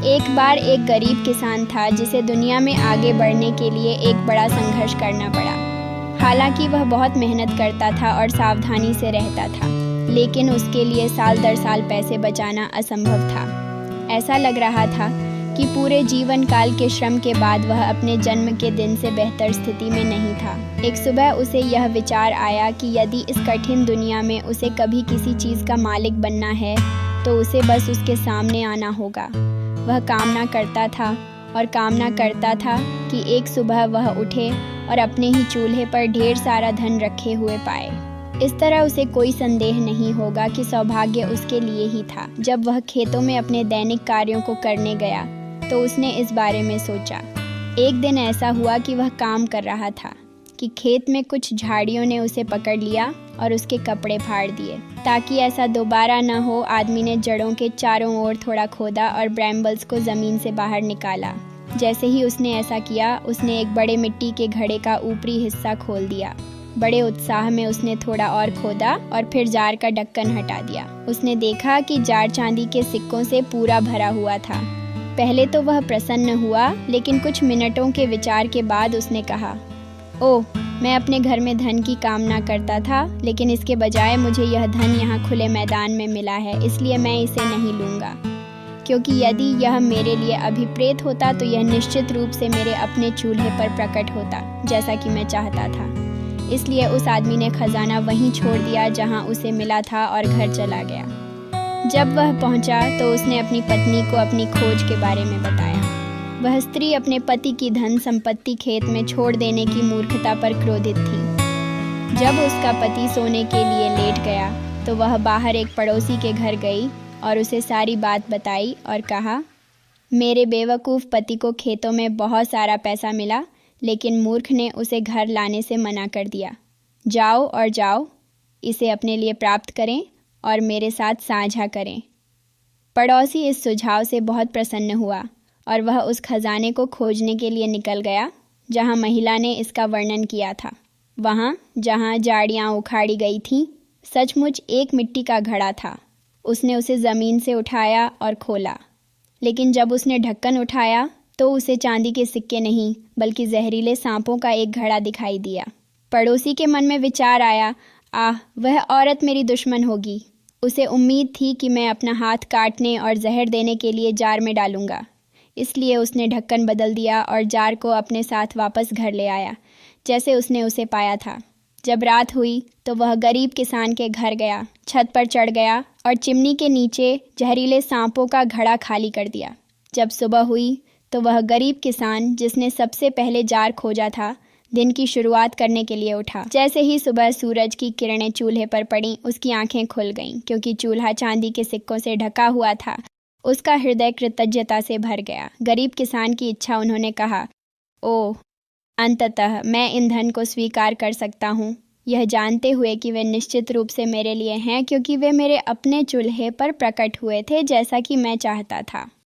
एक बार एक गरीब किसान था जिसे दुनिया में आगे बढ़ने के लिए एक बड़ा संघर्ष करना पड़ा। हालांकि वह बहुत मेहनत करता था और सावधानी से रहता था, लेकिन उसके लिए साल दर साल पैसे बचाना असंभव था। ऐसा लग रहा था कि पूरे जीवन काल के श्रम के बाद वह अपने जन्म के दिन से बेहतर स्थिति में नहीं था। एक सुबह उसे यह विचार आया कि यदि इस कठिन दुनिया में उसे कभी किसी चीज़ का मालिक बनना है तो उसे बस उसके सामने आना होगा। वह कामना करता था और कामना करता था कि एक सुबह वह उठे और अपने ही चूल्हे पर ढेर सारा धन रखे हुए पाए। इस तरह उसे कोई संदेह नहीं होगा कि सौभाग्य उसके लिए ही था। जब वह खेतों में अपने दैनिक कार्यों को करने गया तो उसने इस बारे में सोचा। एक दिन ऐसा हुआ कि वह काम कर रहा था कि खेत में कुछ झाड़ियों ने उसे पकड़ लिया और उसके कपड़े फाड़ दिए। ताकि ऐसा दोबारा न हो, आदमी ने जड़ों के चारों ओर थोड़ा खोदा और ब्रैम्बल्स को ज़मीन से बाहर निकाला। जैसे ही उसने ऐसा किया, उसने एक बड़े मिट्टी के घड़े का ऊपरी हिस्सा खोल दिया। बड़े उत्साह में उसने थोड़ा और खोदा और फिर जार का ढक्कन हटा दिया। उसने देखा कि जार चांदी के सिक्कों से पूरा भरा हुआ था। पहले तो वह प्रसन्न हुआ, लेकिन कुछ मिनटों के विचार के बाद उसने कहा, ओह, मैं अपने घर में धन की कामना करता था, लेकिन इसके बजाय मुझे यह धन यहाँ खुले मैदान में मिला है, इसलिए मैं इसे नहीं लूँगा। क्योंकि यदि यह मेरे लिए अभिप्रेत होता तो यह निश्चित रूप से मेरे अपने चूल्हे पर प्रकट होता, जैसा कि मैं चाहता था। इसलिए उस आदमी ने खजाना वहीं छोड़ दिया जहाँ उसे मिला था और घर चला गया। जब वह पहुँचा तो उसने अपनी पत्नी को अपनी खोज के बारे में बताया। वह स्त्री अपने पति की धन संपत्ति खेत में छोड़ देने की मूर्खता पर क्रोधित थी। जब उसका पति सोने के लिए लेट गया तो वह बाहर एक पड़ोसी के घर गई और उसे सारी बात बताई और कहा, मेरे बेवकूफ़ पति को खेतों में बहुत सारा पैसा मिला, लेकिन मूर्ख ने उसे घर लाने से मना कर दिया। जाओ, इसे अपने लिए प्राप्त करें और मेरे साथ साझा करें। पड़ोसी इस सुझाव से बहुत प्रसन्न हुआ और वह उस खजाने को खोजने के लिए निकल गया जहाँ महिला ने इसका वर्णन किया था। वहाँ जहाँ झाड़ियाँ उखाड़ी गई थीं, सचमुच एक मिट्टी का घड़ा था। उसने उसे ज़मीन से उठाया और खोला, लेकिन जब उसने ढक्कन उठाया तो उसे चांदी के सिक्के नहीं बल्कि जहरीले सांपों का एक घड़ा दिखाई दिया। पड़ोसी के मन में विचार आया, आह, वह औरत मेरी दुश्मन होगी। उसे उम्मीद थी कि मैं अपना हाथ काटने और जहर देने के लिए जार में डालूंगा। इसलिए उसने ढक्कन बदल दिया और जार को अपने साथ वापस घर ले आया, जैसे उसने उसे पाया था। जब रात हुई तो वह गरीब किसान के घर गया, छत पर चढ़ गया और चिमनी के नीचे जहरीले सांपों का घड़ा खाली कर दिया। जब सुबह हुई तो वह गरीब किसान, जिसने सबसे पहले जार खोजा था, दिन की शुरुआत करने के लिए उठा। जैसे ही सुबह सूरज की किरणें चूल्हे पर पड़ीं, उसकी आंखें खुल गईं। क्योंकि चूल्हा चांदी के सिक्कों से ढका हुआ था, उसका हृदय कृतज्ञता से भर गया। गरीब किसान की इच्छा उन्होंने कहा, ओह, अंततः मैं इन धन को स्वीकार कर सकता हूँ, यह जानते हुए कि वे निश्चित रूप से मेरे लिए हैं, क्योंकि वे मेरे अपने चूल्हे पर प्रकट हुए थे जैसा कि मैं चाहता था।